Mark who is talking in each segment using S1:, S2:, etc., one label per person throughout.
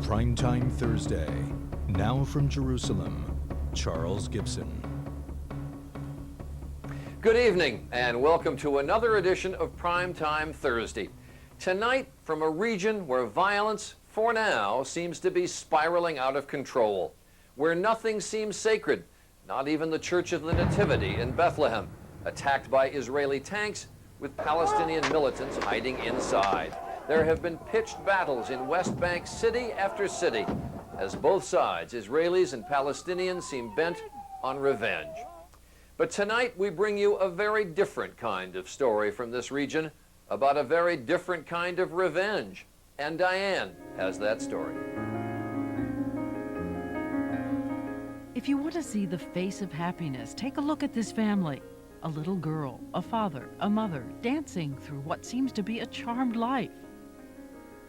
S1: Primetime Thursday. Now from Jerusalem, Charles Gibson.
S2: Good evening and welcome to another edition of Primetime Thursday. Tonight, from a region where violence, for now, seems to be spiraling out of control, where nothing seems sacred, not even the Church of the Nativity in Bethlehem, attacked by Israeli tanks with Palestinian militants hiding inside. There have been pitched battles in West Bank city after city, as both sides, Israelis and Palestinians, seem bent on revenge. But tonight we bring you a very different kind of story from this region about a very different kind of revenge. And Diane has that story.
S3: If you want to see the face of happiness, take a look at this family. A little girl, a father, a mother, dancing through what seems to be a charmed life.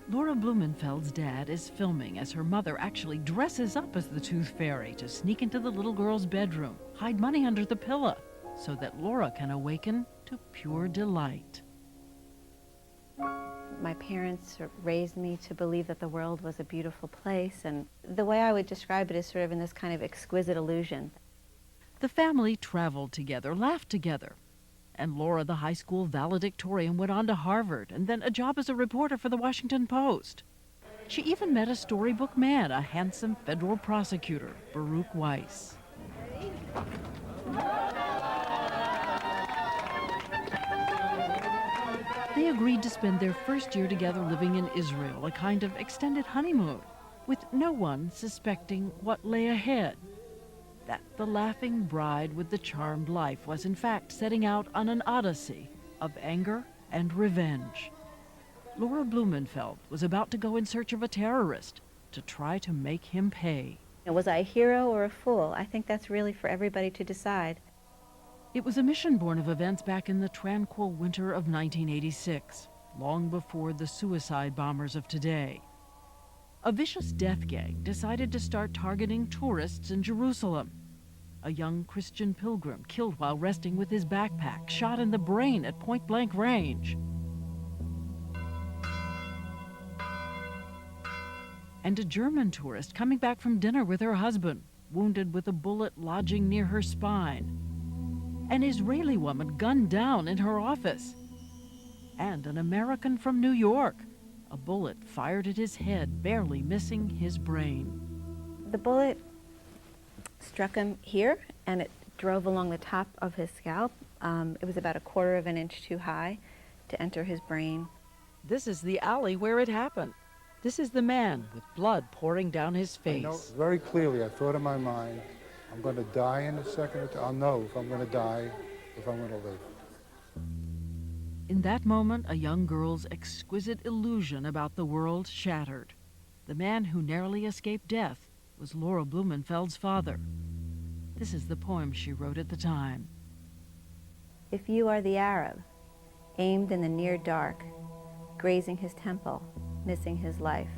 S3: Laura Blumenfeld's dad is filming as her mother actually dresses up as the Tooth Fairy to sneak into the little girl's bedroom, hide money under the pillow, so that Laura can awaken to pure delight.
S4: My parents raised me to believe that the world was a beautiful place, and the way I would describe it is sort of in this kind of exquisite illusion.
S3: The family traveled together, laughed together, and Laura, the high school valedictorian, went on to Harvard and then a job as a reporter for the Washington Post. She even met a storybook man, a handsome federal prosecutor, Baruch Weiss. They agreed to spend their first year together living in Israel, a kind of extended honeymoon, with no one suspecting what lay ahead. That the laughing bride with the charmed life was in fact setting out on an odyssey of anger and revenge. Laura Blumenfeld was about to go in search of a terrorist to try to make him pay.
S4: Was I a hero or a fool? I think that's really for everybody to decide.
S3: It was a mission born of events back in the tranquil winter of 1986, long before the suicide bombers of today. A vicious death gang decided to start targeting tourists in Jerusalem. A young Christian pilgrim killed while resting with his backpack, shot in the brain at point-blank range. And a German tourist coming back from dinner with her husband, wounded with a bullet lodging near her spine. An Israeli woman gunned down in her office. And an American from New York. A bullet fired at his head, barely missing his brain.
S4: The bullet struck him here, and it drove along the top of his scalp. It was about 1/4 of an inch too high to enter his brain.
S3: This is the alley where it happened. This is the man with blood pouring down his face.
S5: I know very clearly, I thought in my mind, I'm going to die in a second or two. I'll know if I'm going to die, if I'm going to live.
S3: In that moment, a young girl's exquisite illusion about the world shattered. The man who narrowly escaped death was Laura Blumenfeld's father. This is the poem she wrote at the time.
S4: If you are the Arab, aimed in the near dark, grazing his temple, missing his life,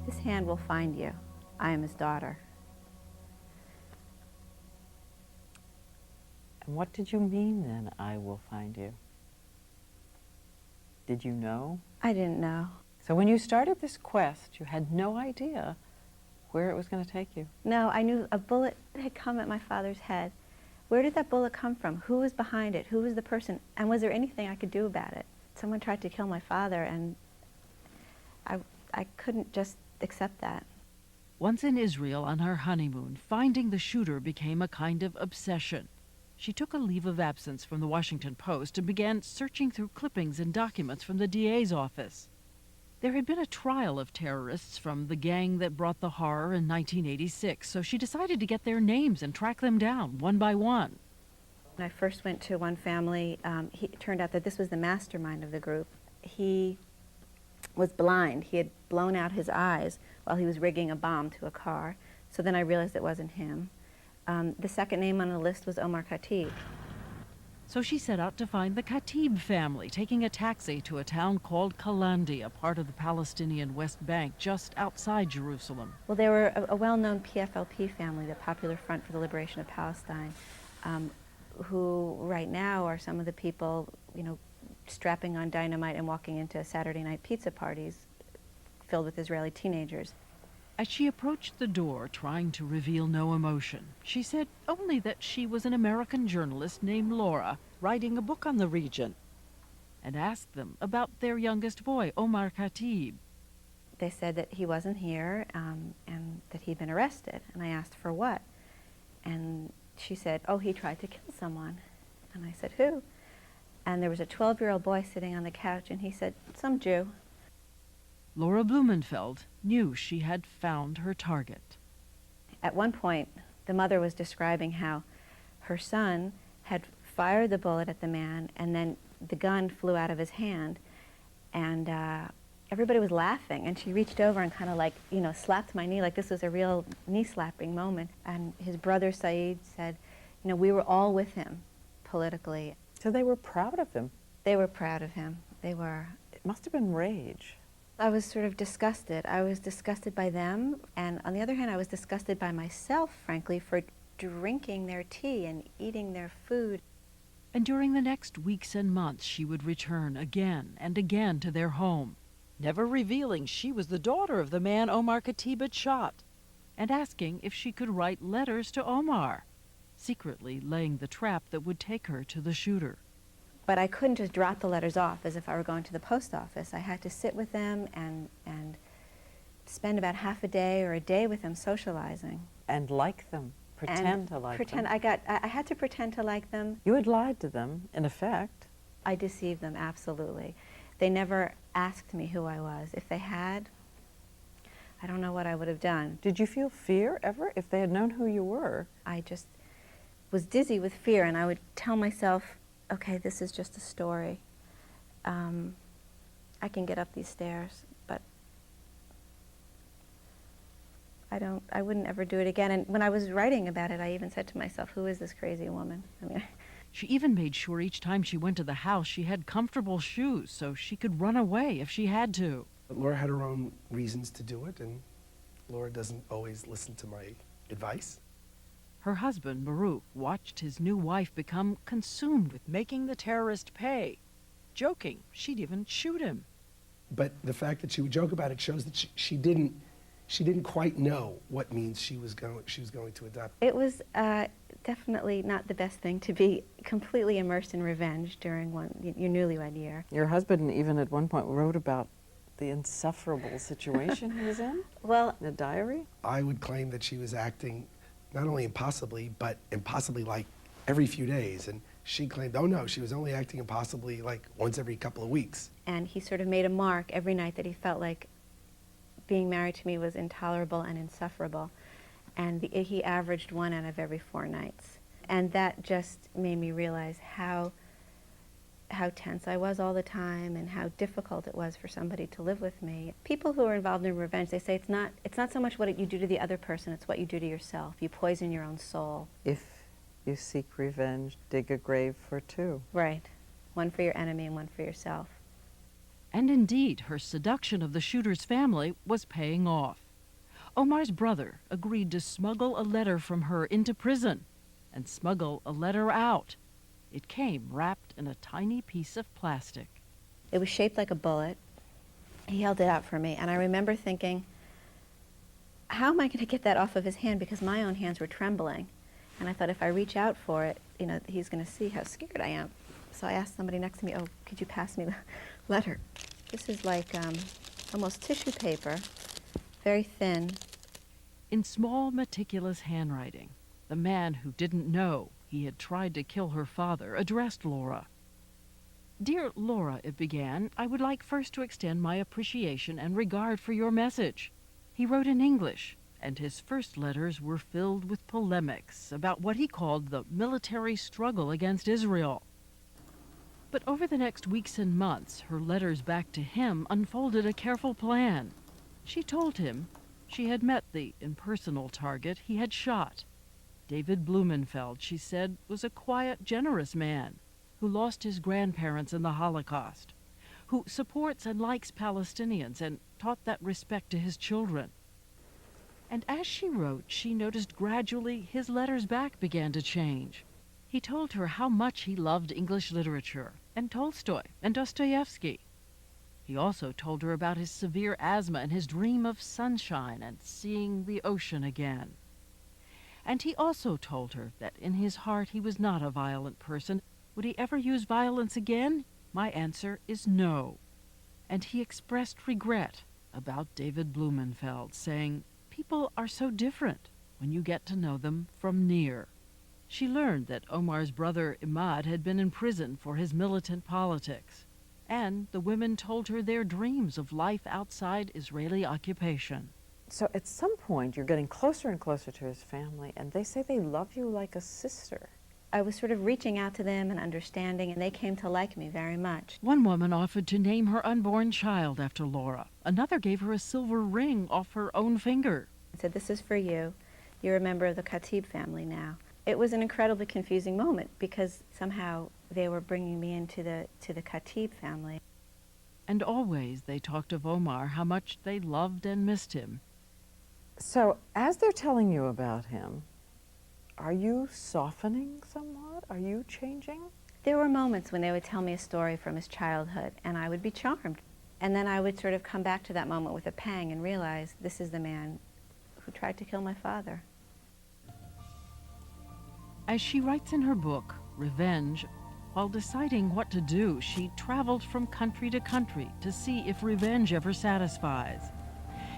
S4: this hand will find you. I am his daughter.
S6: And what did you mean then, I will find you? Did you know?
S4: I didn't know.
S6: So when you started this quest, you had no idea where it was going to take you?
S4: No, I knew a bullet had come at my father's head. Where did that bullet come from? Who was behind it? Who was the person? And was there anything I could do about it? Someone tried to kill my father, and I couldn't just accept that.
S3: Once in Israel on her honeymoon, finding the shooter became a kind of obsession. She took a leave of absence from the Washington Post and began searching through clippings and documents from the DA's office. There had been a trial of terrorists from the gang that brought the horror in 1986, so she decided to get their names and track them down one by one.
S4: When I first went to one family, it turned out that this was the mastermind of the group. He was blind. He had blown out his eyes while he was rigging a bomb to a car, so then I realized it wasn't him. The second name on the list was Omar Khatib.
S3: So she set out to find the Khatib family, taking a taxi to a town called Kalandi, a part of the Palestinian West Bank just outside Jerusalem.
S4: Well, they were a well-known PFLP family, the Popular Front for the Liberation of Palestine, who right now are some of the people, strapping on dynamite and walking into Saturday night pizza parties filled with Israeli teenagers.
S3: As she approached the door, trying to reveal no emotion, she said only that she was an American journalist named Laura, writing a book on the region, and asked them about their youngest boy, Omar Khatib.
S4: They said that he wasn't here and that he'd been arrested. And I asked for what? And she said, oh, he tried to kill someone. And I said, who? And there was a 12-year-old boy sitting on the couch, and he said, some Jew.
S3: Laura Blumenfeld knew she had found her target.
S4: At one point, the mother was describing how her son had fired the bullet at the man, and then the gun flew out of his hand, and everybody was laughing, and she reached over and kind of like, you know, slapped my knee like this was a real knee-slapping moment. And his brother Saeed said, you know, we were all with him politically.
S6: So they were proud of him.
S4: They were proud of him. They were.
S6: It must have been rage.
S4: I was sort of disgusted. I was disgusted by them, and on the other hand, I was disgusted by myself, frankly, for drinking their tea and eating their food.
S3: And during the next weeks and months, she would return again and again to their home, never revealing she was the daughter of the man Omar Khatib had shot, and asking if she could write letters to Omar, secretly laying the trap that would take her to the shooter.
S4: But I couldn't just drop the letters off as if I were going to the post office. I had to sit with them and spend about half a day or a day with them socializing.
S6: And like them. Pretend to like them.
S4: I had to pretend to like them.
S6: You had lied to them, in effect.
S4: I deceived them, absolutely. They never asked me who I was. If they had, I don't know what I would have done.
S6: Did you feel fear ever if they had known who you were?
S4: I just was dizzy with fear, and I would tell myself, okay, this is just a story. I can get up these stairs, but I wouldn't ever do it again. And when I was writing about it, I even said to myself, who is this crazy woman? I mean,
S3: She even made sure each time she went to the house she had comfortable shoes so she could run away if she had to.
S7: But Laura had her own reasons to do it, and Laura doesn't always listen to my advice.
S3: Her husband, Baruch, watched his new wife become consumed with making the terrorist pay, joking she'd even shoot him.
S7: But the fact that she would joke about it shows that she didn't quite know what means she was going to adopt.
S4: it was definitely not the best thing to be completely immersed in revenge during your newlywed year.
S6: Your husband even at one point wrote about the insufferable situation he was in
S4: Well,
S6: in a diary.
S7: I would claim that she was acting not only impossibly, but impossibly like every few days. And she claimed, oh no, she was only acting impossibly like once every couple of weeks.
S4: and he sort of made a mark every night that he felt like being married to me was intolerable and insufferable. And he averaged 1 out of every 4 nights. And that just made me realize how tense I was all the time and how difficult it was for somebody to live with me. People who are involved in revenge, they say it's not so much what you do to the other person, it's what you do to yourself. You poison your own soul.
S6: If you seek revenge, dig a grave for 2.
S4: Right. One for your enemy and one for yourself.
S3: And indeed, her seduction of the shooter's family was paying off. Omar's brother agreed to smuggle a letter from her into prison and smuggle a letter out. It came wrapped in a tiny piece of plastic.
S4: It was shaped like a bullet. He held it out for me, and I remember thinking, how am I going to get that off of his hand, because my own hands were trembling. And I thought if I reach out for it, you know, he's going to see how scared I am. So I asked somebody next to me, oh, could you pass me the letter? This is like almost tissue paper, very thin.
S3: In small, meticulous handwriting, the man who didn't know he had tried to kill her father addressed Laura. Dear Laura, it began, I would like first to extend my appreciation and regard for your message. He wrote in English, and his first letters were filled with polemics about what he called the military struggle against Israel. But over the next weeks and months, her letters back to him unfolded a careful plan. She told him she had met the impersonal target he had shot. David Blumenfeld, she said, was a quiet, generous man who lost his grandparents in the Holocaust, who supports and likes Palestinians and taught that respect to his children. And as she wrote, she noticed gradually his letters back began to change. He told her how much he loved English literature and Tolstoy and Dostoevsky. He also told her about his severe asthma and his dream of sunshine and seeing the ocean again. And he also told her that in his heart he was not a violent person. Would he ever use violence again? My answer is no. And he expressed regret about David Blumenfeld, saying, "People are so different when you get to know them from near." She learned that Omar's brother Imad had been in prison for his militant politics, and the women told her their dreams of life outside Israeli occupation.
S6: So at some point, you're getting closer and closer to his family, and they say they love you like a sister.
S4: I was sort of reaching out to them and understanding, and they came to like me very much.
S3: One woman offered to name her unborn child after Laura. Another gave her a silver ring off her own finger.
S4: I said, "This is for you. You're a member of the Khatib family now." It was an incredibly confusing moment because somehow they were bringing me into the Khatib family.
S3: And always they talked of Omar, how much they loved and missed him.
S6: So as they're telling you about him, are you softening somewhat? Are you changing?
S4: There were moments when they would tell me a story from his childhood, and I would be charmed. And then I would sort of come back to that moment with a pang and realize this is the man who tried to kill my father.
S3: As she writes in her book, Revenge, while deciding what to do, she traveled from country to country to see if revenge ever satisfies.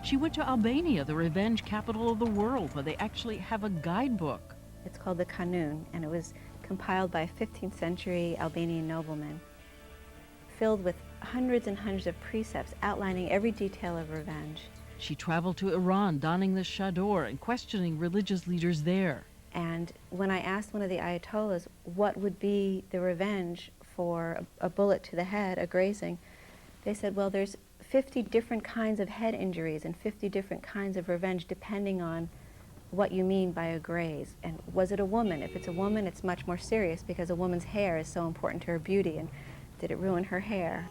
S3: She went to Albania, the revenge capital of the world, where they actually have a guidebook.
S4: It's called the Kanun, and it was compiled by a 15th century Albanian nobleman, filled with hundreds and hundreds of precepts outlining every detail of revenge.
S3: She traveled to Iran, donning the chador and questioning religious leaders there.
S4: And when I asked one of the Ayatollahs what would be the revenge for a bullet to the head, a grazing, they said, well, there's 50 different kinds of head injuries and 50 different kinds of revenge depending on what you mean by a graze. And was it a woman? If it's a woman, it's much more serious because a woman's hair is so important to her beauty. And did it ruin her hair?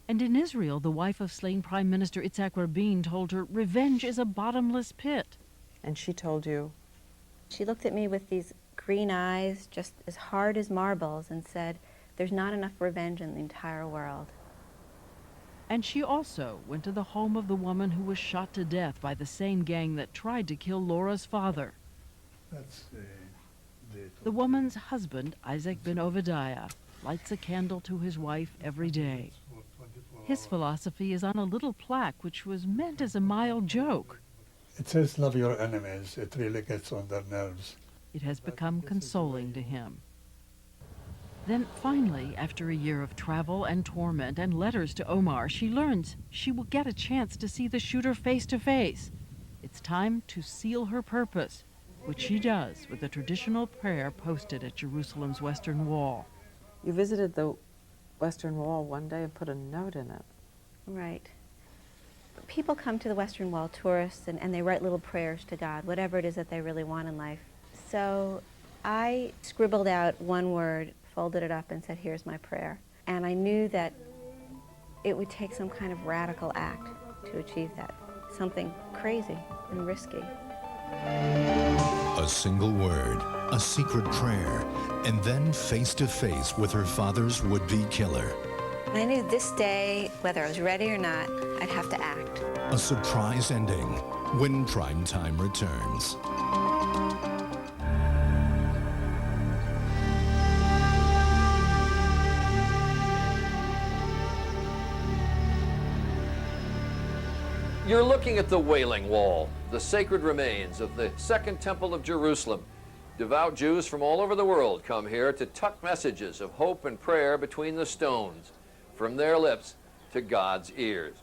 S3: And in Israel, the wife of slain Prime Minister Yitzhak Rabin told her, revenge is a bottomless pit.
S6: And she told you?
S4: She looked at me with these green eyes, just as hard as marbles, and said, there's not enough revenge in the entire world.
S3: And she also went to the home of the woman who was shot to death by the same gang that tried to kill Laura's father. The woman's husband, Isaac bin Obadiah, lights a candle to his wife every day. His philosophy is on a little plaque which was meant as a mild joke.
S8: It says, love your enemies. It really gets on their nerves.
S3: It has become consoling to him. Then finally, after a year of travel and torment and letters to Omar, she learns she will get a chance to see the shooter face to face. It's time to seal her purpose, which she does with a traditional prayer posted at Jerusalem's Western Wall.
S6: You visited the Western Wall one day and put a note in it.
S4: Right. People come to the Western Wall, tourists, and they write little prayers to God, whatever it is that they really want in life. So I scribbled out one word, folded it up, and said, here's my prayer. And I knew that it would take some kind of radical act to achieve that, something crazy and risky.
S1: A single word, a secret prayer, and then face to face with her father's would-be killer.
S4: And I knew this day, whether I was ready or not, I'd have to act.
S1: A surprise ending when Primetime returns.
S2: You're looking at the Wailing Wall, the sacred remains of the Second Temple of Jerusalem. Devout Jews from all over the world come here to tuck messages of hope and prayer between the stones, from their lips to God's ears.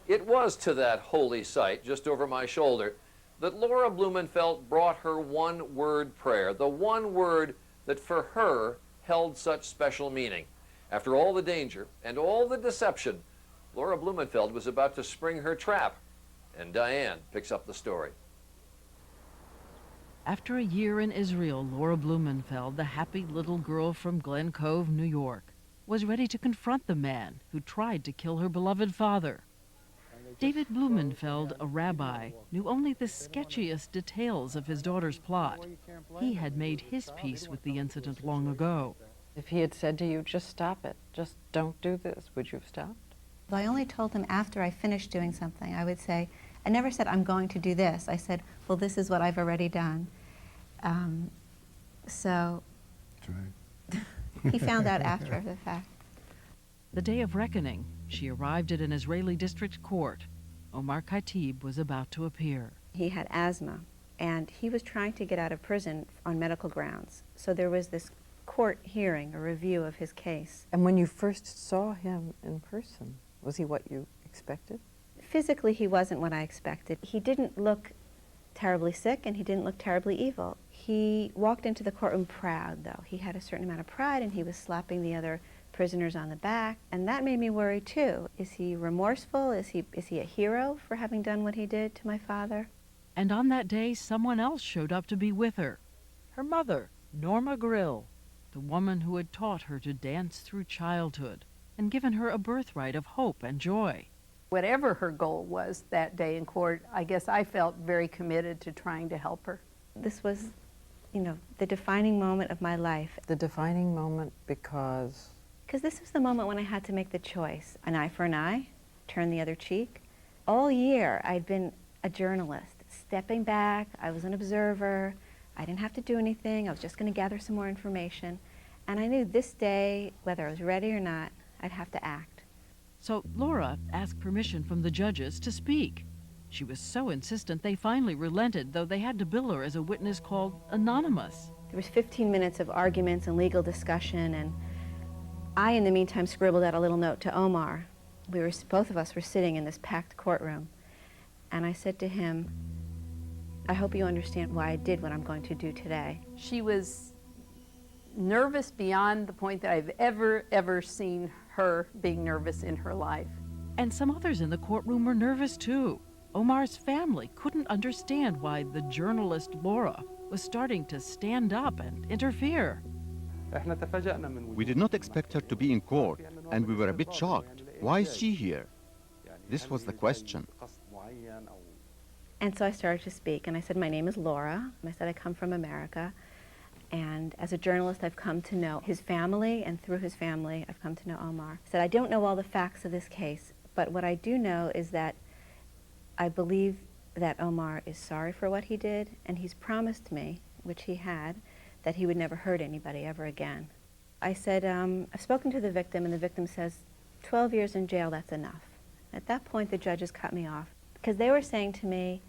S2: It was to that holy site, just over my shoulder, that Laura Blumenfeld brought her one-word prayer, the one word that for her held such special meaning. After all the danger and all the deception, Laura Blumenfeld was about to spring her trap, and Diane picks up the story.
S3: After a year in Israel, Laura Blumenfeld, the happy little girl from Glen Cove, New York, was ready to confront the man who tried to kill her beloved father. David Blumenfeld, a rabbi, knew only the sketchiest details of his daughter's plot. He had made his peace with the incident long ago.
S6: If he had said to you, just stop it, just don't do this, would you have stopped?
S4: I only told him after I finished doing something. I would say, I never said, I'm going to do this. I said, well, this is what I've already done. So
S5: That's right.
S4: he found out after the fact.
S3: The day of reckoning, she arrived at an Israeli district court. Omar Khatib was about to appear.
S4: He had asthma, and he was trying to get out of prison on medical grounds. So there was this court hearing, a review of his case.
S6: And when you first saw him in person, was he what you expected?
S4: Physically, he wasn't what I expected. He didn't look terribly sick, and he didn't look terribly evil. He walked into the courtroom proud, though. He had a certain amount of pride, and he was slapping the other prisoners on the back, and that made me worry too. Is he remorseful? Is he a hero for having done what he did to my father?
S3: And on that day, someone else showed up to be with her. Her mother, Norma Grill, the woman who had taught her to dance through childhood and given her a birthright of hope and joy.
S9: Whatever her goal was that day in court, I guess I felt very committed to trying to help her.
S4: This was, you know, the defining moment of my life.
S6: The defining moment because...
S4: Because this was the moment when I had to make the choice. An eye for an eye, turn the other cheek. All year, I'd been a journalist, stepping back. I was an observer. I didn't have to do anything. I was just going to gather some more information. And I knew this day, whether I was ready or not, I'd have to act.
S3: So Laura asked permission from the judges to speak. She was so insistent they finally relented, though they had to bill her as a witness called anonymous.
S4: There was 15 minutes of arguments and legal discussion, and I, in the meantime, scribbled out a little note to Omar. Both of us were sitting in this packed courtroom, and I said to him, I hope you understand why I did what I'm going to do today.
S9: She was nervous beyond the point that I've ever seen her being nervous in her life.
S3: And some others in the courtroom were nervous too. Omar's family couldn't understand why the journalist Laura was starting to stand up and interfere.
S10: We did not expect her to be in court, and we were a bit shocked. Why is she here? This was the question.
S4: And so I started to speak, and I said, my name is Laura. And I said, I come from America. And as a journalist, I've come to know his family, and through his family, I've come to know Omar. I said, I don't know all the facts of this case, but what I do know is that I believe that Omar is sorry for what he did, and he's promised me, which he had, that he would never hurt anybody ever again. I said, I've spoken to the victim, and the victim says, 12 years in jail, that's enough. At that point, the judges cut me off, because they were saying to me,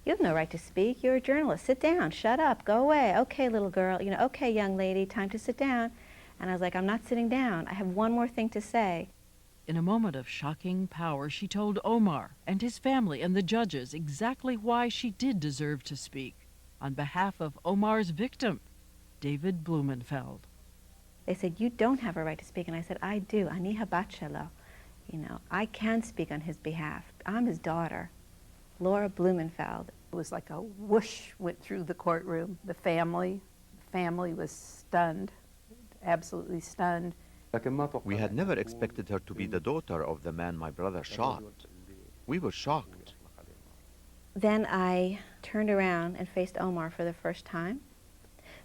S4: you have no right to speak. You're a journalist. Sit down. Shut up. Go away. Okay, little girl. You know, okay, young lady, time to sit down. And I was like, I'm not sitting down. I have one more thing to say.
S3: In a moment of shocking power, she told Omar and his family and the judges exactly why she did deserve to speak on behalf of Omar's victim, David Blumenfeld.
S4: They said, you don't have a right to speak. And I said, I do. Ani habat. You know, I can speak on his behalf. I'm his daughter, Laura Blumenfeld.
S9: It was like a whoosh went through the courtroom. The family was stunned, absolutely stunned.
S10: We had never expected her to be the daughter of the man my brother shot. We were shocked.
S4: Then I turned around and faced Omar for the first time.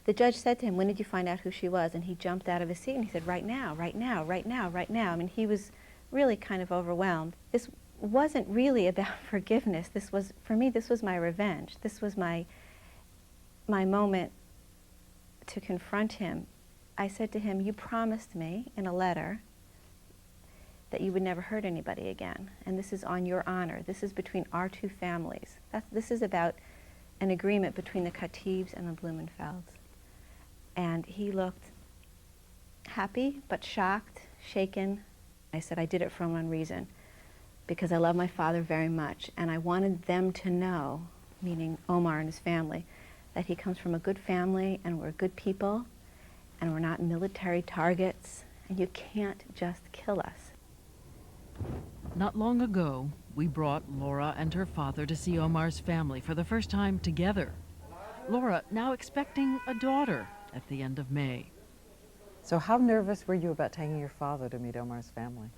S4: The judge said to him, when did you find out who she was? And he jumped out of his seat and he said, right now, right now, right now, right now. I mean, he was really kind of overwhelmed. This wasn't really about forgiveness. This was, for me, this was my revenge. This was my moment to confront him. I said to him, you promised me in a letter that you would never hurt anybody again, and this is on your honor. This is between our two families. This is about an agreement between the Khatibs and the Blumenfelds. And he looked happy, but shocked, shaken. I said, I did it for one reason, because I love my father very much, and I wanted them to know, meaning Omar and his family, that he comes from a good family, and we're good people, and we're not military targets, and you can't just kill us.
S3: Not long ago, we brought Laura and her father to see Omar's family for the first time together. Laura now expecting a daughter at the end of May.
S6: So how nervous were you about taking your father to meet Omar's family?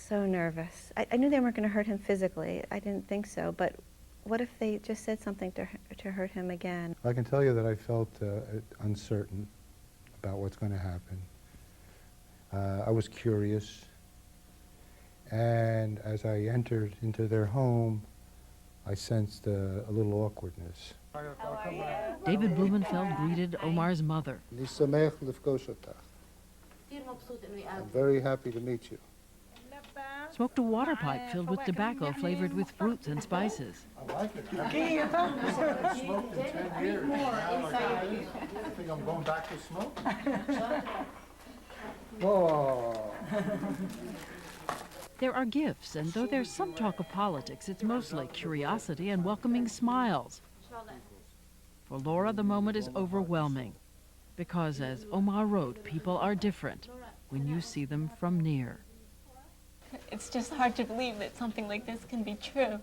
S4: So nervous. I knew they weren't going to hurt him physically. I didn't think so, but what if they just said something to hurt him again?
S5: I can tell you that I felt uncertain about what's going to happen. I was curious, And as I entered into their home, I sensed a little awkwardness.
S3: David Blumenfeld greeted Omar's mother.
S5: I'm very happy to meet you.
S3: Smoked a water pipe filled with tobacco flavored with fruits and spices.
S5: I like it. I haven't smoked in 10 years. I think I'm going back to smoke. Whoa.
S3: There are gifts, and though there's some talk of politics, it's mostly curiosity and welcoming smiles. For Laura, the moment is overwhelming, because as Omar wrote, people are different when you see them from near.
S11: It's just hard to believe that something like this can be true.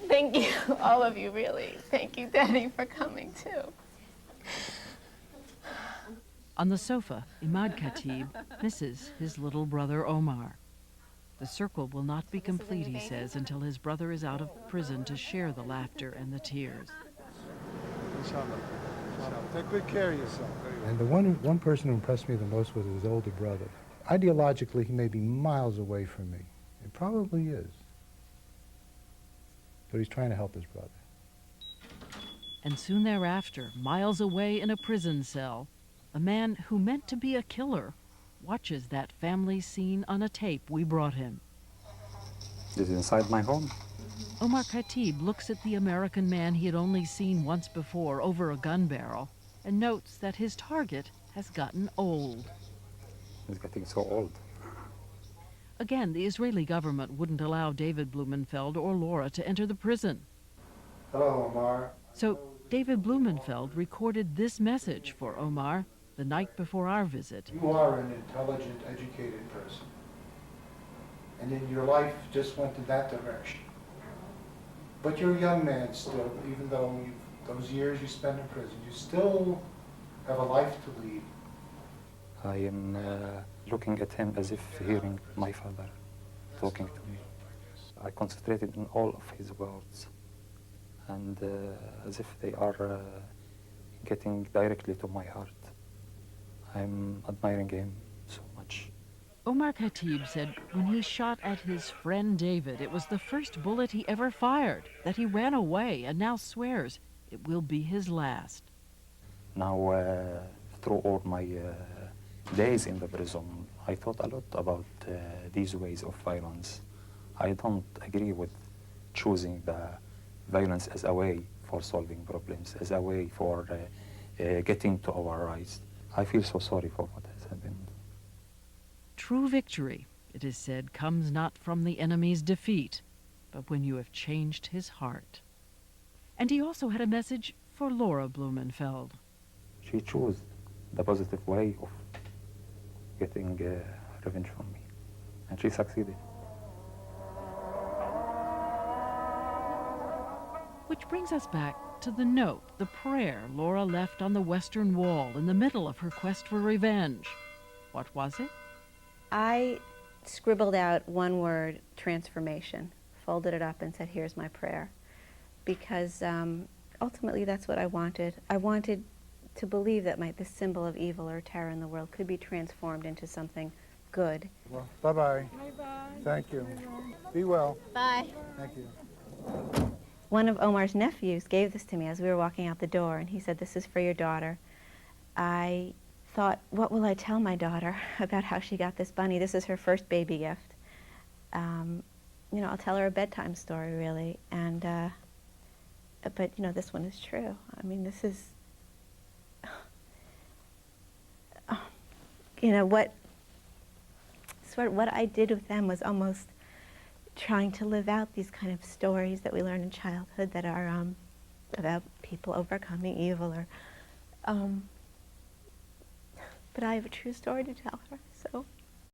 S11: Thank you, all of you, really. Thank you, Daddy, for coming, too.
S3: On the sofa, Imad Khatib misses his little brother Omar. The circle will not be complete, he says, until his brother is out of prison to share the laughter and the tears.
S5: Inshallah. Take good care of yourself. And the one person who impressed me the most was his older brother. Ideologically, he may be miles away from me. It probably is. But he's trying to help his brother.
S3: And soon thereafter, miles away in a prison cell, a man who meant to be a killer watches that family scene on a tape we brought him.
S12: This is inside my home.
S3: Omar Khatib looks at the American man he had only seen once before over a gun barrel and notes that his target has gotten old.
S12: He's getting so old.
S3: Again, the Israeli government wouldn't allow David Blumenfeld or Laura to enter the prison.
S5: Hello, Omar.
S3: So David Blumenfeld recorded this message for Omar the night before our visit.
S5: You are an intelligent, educated person. And then your life just went in that direction. But you're a young man still, even though those years you spent in prison, you still have a life to lead.
S12: I am looking at him as if hearing my father talking to me. I concentrated on all of his words, and as if they are getting directly to my heart. I'm admiring him so much.
S3: Omar Khatib said when he shot at his friend David, it was the first bullet he ever fired, that he ran away, and now swears it will be his last.
S12: Now, through all my days in the prison, I thought a lot about these ways of violence. I don't agree with choosing the violence as a way for solving problems, as a way for getting to our rights. I feel so sorry for what has happened.
S3: True victory, it is said, comes not from the enemy's defeat, but when you have changed his heart. And he also had a message for Laura Blumenfeld.
S12: She chose the positive way of getting revenge from me, and she succeeded.
S3: Which brings us back to the note, the prayer Laura left on the Western Wall in the middle of her quest for revenge. What was it?
S4: I scribbled out one word, transformation, folded it up and said, here's my prayer. Because ultimately that's what I wanted. I wanted to believe that this symbol of evil or terror in the world could be transformed into something good.
S5: Well, bye-bye.
S11: Bye-bye.
S5: Thank you.
S11: Bye-bye.
S5: Be well.
S11: Bye.
S5: Thank you.
S4: One of Omar's nephews gave this to me as we were walking out the door, and he said, this is for your daughter. I thought, what will I tell my daughter about how she got this bunny? This is her first baby gift. You know, I'll tell her a bedtime story, really. And, but, you know, this one is true. I mean, this is, you know, what I did with them was almost trying to live out these kind of stories that we learn in childhood that are about people overcoming evil, or but I have a true story to tell her, so